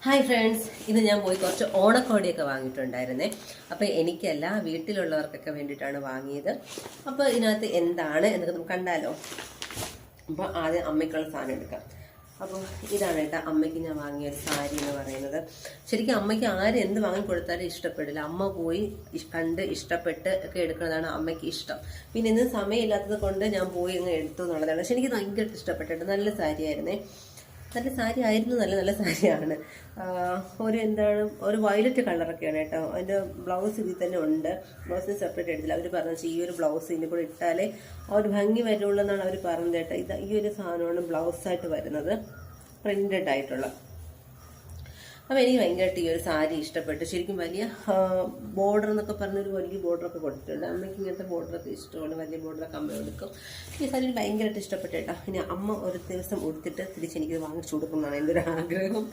Hi friends, ഇന്ന് ഞാൻ പോയി കുറച്ച് ഓണക്കോടിയൊക്കെ വാങ്ങിയിട്ടുണ്ടായിരുന്നേ. അപ്പോൾ എനിക്കല്ല, വീട്ടിലുള്ളവർക്കൊക്കെ വേണ്ടിയിട്ടാണ് വാങ്ങിയത്. അപ്പോൾ ഇതിനകത്ത് എന്താണ് എന്നൊക്കെ നമുക്ക് കണ്ടാലോ. അപ്പോൾ ആദ്യം അമ്മയ്ക്കുള്ള സാധനം എടുക്കാം. അപ്പോൾ ഇതാണ് കേട്ടോ അമ്മയ്ക്ക് ഞാൻ വാങ്ങിയ ഒരു സാരി എന്ന് പറയുന്നത്. ശരിക്കും അമ്മയ്ക്ക് ആര് എന്ത് വാങ്ങിക്കൊടുത്താലും ഇഷ്ടപ്പെടില്ല. അമ്മ പോയി കണ്ട് ഇഷ്ടപ്പെട്ട് ഒക്കെ എടുക്കുന്നതാണ് അമ്മയ്ക്ക് ഇഷ്ടം. പിന്നെ ഇന്ന് സമയമില്ലാത്തത് കൊണ്ട് ഞാൻ പോയി അങ്ങ് എടുത്തു എന്നുള്ളതാണ്. പക്ഷെ എനിക്ക് ഭയങ്കരമായിട്ട് ഇഷ്ടപ്പെട്ടിട്ട് നല്ല സാരി ആയിരുന്നേ. നല്ല സാരി ആയിരുന്നു, നല്ല നല്ല സാരിയാണ്. ഒരു വയലറ്റ് കളറൊക്കെയാണ് കേട്ടോ. അതിൻ്റെ ബ്ലൗസ് ഇതിൽ തന്നെ ഉണ്ട്. ബ്ലൗസിന് സെപ്പറേറ്റ് എടുത്തില്ല. അവർ പറഞ്ഞു ഈ ഒരു ബ്ലൗസ് ഇതിൻ്റെ കൂടെ ഇട്ടാലേ ആ ഒരു ഭംഗി വരുള്ളൂ എന്നാണ് അവർ പറഞ്ഞത് കേട്ടോ. ഈ ഒരു സാധനമാണ് ബ്ലൗസായിട്ട് വരുന്നത്, പ്രിന്റഡ് ആയിട്ടുള്ള. അപ്പോൾ എനിക്ക് ഭയങ്കരമായിട്ട് ഈ ഒരു സാരി ഇഷ്ടപ്പെട്ടു. ശരിക്കും വലിയ ബോർഡർ എന്നൊക്കെ പറഞ്ഞൊരു വലിയ ബോർഡറൊക്കെ കൊടുത്തിട്ടുണ്ട്. അമ്മയ്ക്ക് ഇങ്ങനത്തെ ബോർഡറൊക്കെ ഇഷ്ടമാണ്, വലിയ ബോർഡറൊക്കെ അമ്മ എടുക്കും. ഈ സാരി ഭയങ്കരമായിട്ട് ഇഷ്ടപ്പെട്ടു കേട്ടോ. ഇനി അമ്മ ഒരു ദിവസം ഉടുത്തിട്ട് തിരിച്ച് എനിക്കിത് വാങ്ങിച്ചു കൊടുക്കുന്നതാണ് എൻ്റെ ഒരു ആഗ്രഹം.